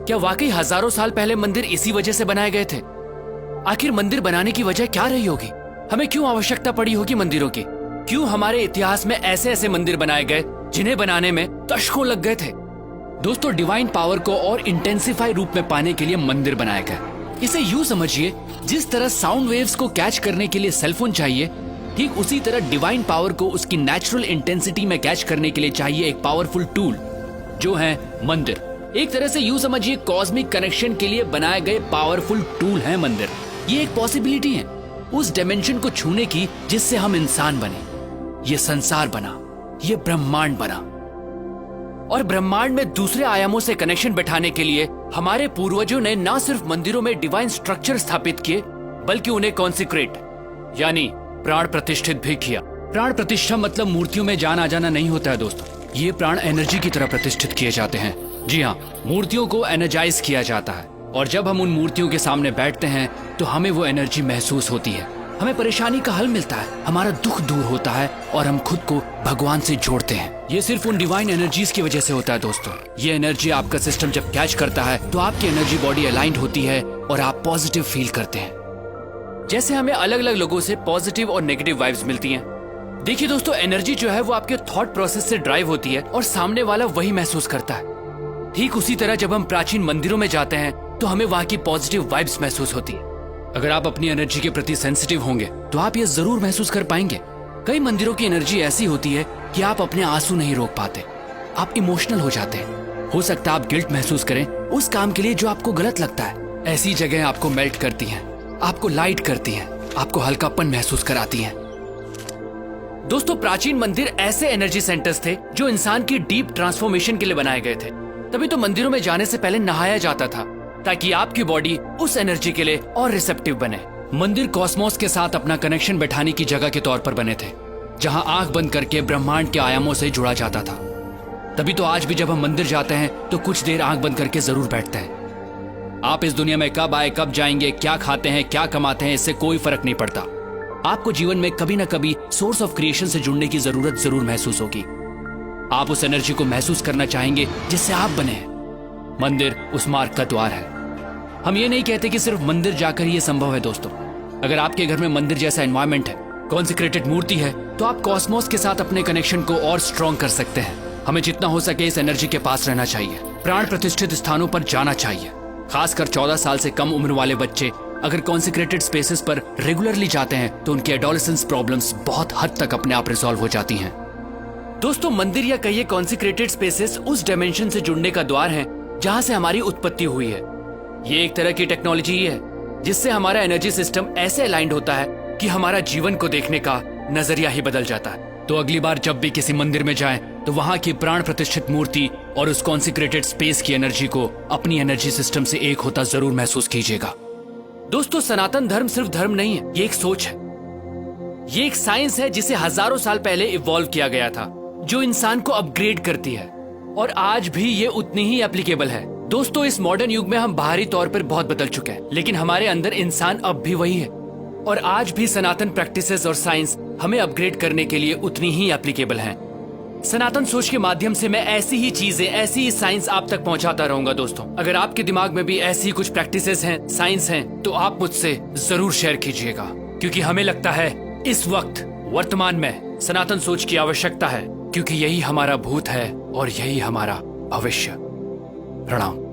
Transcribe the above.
क्या वाकई हजारों साल पहले मंदिर इसी वजह से बनाए गए थे? आखिर मंदिर बनाने की वजह क्या रही होगी? हमें क्यों आवश्यकता पड़ी होगी मंदिरों की? क्यों हमारे इतिहास में ऐसे ऐसे मंदिर बनाए गए जिन्हें बनाने में दशकों लग गए थे? दोस्तों, डिवाइन पावर को और इंटेंसिफाई रूप में पाने के लिए मंदिर बनाए गए। इसे यूं समझिए, जिस तरह साउंड वेव्स को कैच करने के लिए सेलफोन चाहिए, ठीक उसी तरह डिवाइन पावर को उसकी नेचुरल इंटेंसिटी में कैच करने के लिए चाहिए एक पावरफुल टूल, जो है मंदिर। एक तरह से यूं समझिए, कॉस्मिक कनेक्शन के लिए बनाए गए पावरफुल टूल है मंदिर। ये एक पॉसिबिलिटी है उस डायमेंशन को छूने की जिससे हम इंसान बने, ये संसार बना, ये ब्रह्मांड बना। और ब्रह्मांड में दूसरे आयामों से कनेक्शन बैठाने के लिए हमारे पूर्वजों ने न सिर्फ मंदिरों में डिवाइन स्ट्रक्चर स्थापित किए, बल्कि उन्हें कॉन्सिक्रेट यानी प्राण प्रतिष्ठित भी किया। प्राण प्रतिष्ठा मतलब मूर्तियों में जान आ जाना नहीं होता है दोस्तों, ये प्राण एनर्जी की तरह प्रतिष्ठित किए जाते हैं। जी हाँ, मूर्तियों को एनर्जाइज किया जाता है, और जब हम उन मूर्तियों के सामने बैठते हैं तो हमें वो एनर्जी महसूस होती है, हमें परेशानी का हल मिलता है, हमारा दुख दूर होता है और हम खुद को भगवान से जोड़ते हैं। ये सिर्फ उन डिवाइन एनर्जीज की वजह से होता है दोस्तों। ये एनर्जी आपका सिस्टम जब कैच करता है तो आपकी एनर्जी बॉडी अलाइंड होती है और आप पॉजिटिव फील करते हैं। जैसे हमें अलग अलग लोगों से पॉजिटिव और नेगेटिव वाइब्स मिलती हैं। देखिए दोस्तों, एनर्जी जो है वो आपके थॉट प्रोसेस से ड्राइव होती है और सामने वाला वही महसूस करता है। ठीक उसी तरह जब हम प्राचीन मंदिरों में जाते हैं तो हमें वहाँ की पॉजिटिव वाइब्स महसूस होती है। अगर आप अपनी एनर्जी के प्रति सेंसिटिव होंगे तो आप ये जरूर महसूस कर पाएंगे। कई मंदिरों की एनर्जी ऐसी होती है कि आप अपने आंसू नहीं रोक पाते, आप इमोशनल हो जाते हैं। हो सकता है आप गिल्ट महसूस करें उस काम के लिए जो आपको गलत लगता है। ऐसी जगह आपको मेल्ट करती हैं, आपको लाइट करती हैं, आपको हल्कापन महसूस कराती हैं। दोस्तों, प्राचीन मंदिर ऐसे एनर्जी सेंटर्स थे जो इंसान की डीप ट्रांसफॉर्मेशन के लिए बनाए गए थे। तभी तो मंदिरों में जाने से पहले नहाया जाता था, ताकि आपकी बॉडी उस एनर्जी के लिए और रिसेप्टिव बने। मंदिर कॉस्मोस के साथ अपना कनेक्शन बैठाने की जगह के तौर पर बने थे, जहां आंख बंद करके ब्रह्मांड के आयामों से जुड़ा जाता था। तभी तो आज भी जब हम मंदिर जाते हैं तो कुछ देर आंख बंद करके जरूर बैठते हैं। आप इस दुनिया में कब आए, कब जाएंगे, क्या खाते हैं, क्या कमाते हैं, इससे कोई फर्क नहीं पड़ता। आपको जीवन में कभी न कभी सोर्स ऑफ क्रिएशन से जुड़ने की जरूरत जरूर महसूस होगी। आप उस एनर्जी को महसूस करना चाहेंगे जिससे आप बने हैं। मंदिर उस मार्ग का द्वार है। हम ये नहीं कहते कि सिर्फ मंदिर जाकर ही ये संभव है दोस्तों। अगर आपके घर में मंदिर जैसा एनवायरनमेंट है, कॉन्सिक्रेटेड मूर्ति है, तो आप कॉस्मोस के साथ अपने कनेक्शन को और स्ट्रॉन्ग कर सकते हैं। हमें जितना हो सके इस एनर्जी के पास रहना चाहिए, प्राण प्रतिष्ठित स्थानों पर जाना चाहिए। खासकर 14 साल से कम उम्र वाले बच्चे अगर कॉन्सिक्रेटेड स्पेसेस पर रेगुलरली जाते हैं तो उनकी एडोलेसेंस प्रॉब्लम्स बहुत हद तक अपने आप रिजॉल्व हो जाती हैं। दोस्तों, मंदिर या कहिए कॉन्सिक्रेटेड स्पेसेस उस डायमेंशन से जुड़ने का द्वार है जहां से हमारी उत्पत्ति हुई है। ये एक तरह की टेक्नोलॉजी ही है जिससे हमारा एनर्जी सिस्टम ऐसे अलाइंड होता है कि हमारा जीवन को देखने का नजरिया ही बदल जाता है। तो अगली बार जब भी किसी मंदिर में जाएं तो वहां की प्राण प्रतिष्ठित मूर्ति और उस कॉन्सिक्रेटेड स्पेस की एनर्जी को अपनी एनर्जी सिस्टम से एक होता जरूर महसूस कीजिएगा। दोस्तों, सनातन धर्म सिर्फ धर्म नहीं है, ये एक सोच है, ये एक साइंस है जिसे हजारों साल पहले इवॉल्व किया गया था, जो इंसान को अपग्रेड करती है और आज भी ये उतनी ही एप्लीकेबल है। दोस्तों, इस मॉडर्न युग में हम बाहरी तौर पर बहुत बदल चुके हैं, लेकिन हमारे अंदर इंसान अब भी वही है और आज भी सनातन प्रैक्टिसेस और साइंस हमें अपग्रेड करने के लिए उतनी ही एप्लीकेबल हैं। सनातन सोच के माध्यम से मैं ऐसी ही चीजें, ऐसी ही साइंस आप तक पहुंचाता रहूंगा। दोस्तों, अगर आपके दिमाग में भी ऐसी कुछ प्रैक्टिसेस हैं, साइंस हैं, तो आप मुझसे जरूर शेयर कीजिएगा, क्योंकि हमें लगता है इस वक्त वर्तमान में सनातन सोच की आवश्यकता है, क्योंकि यही हमारा भूत है और यही हमारा भविष्य। प्रणाम।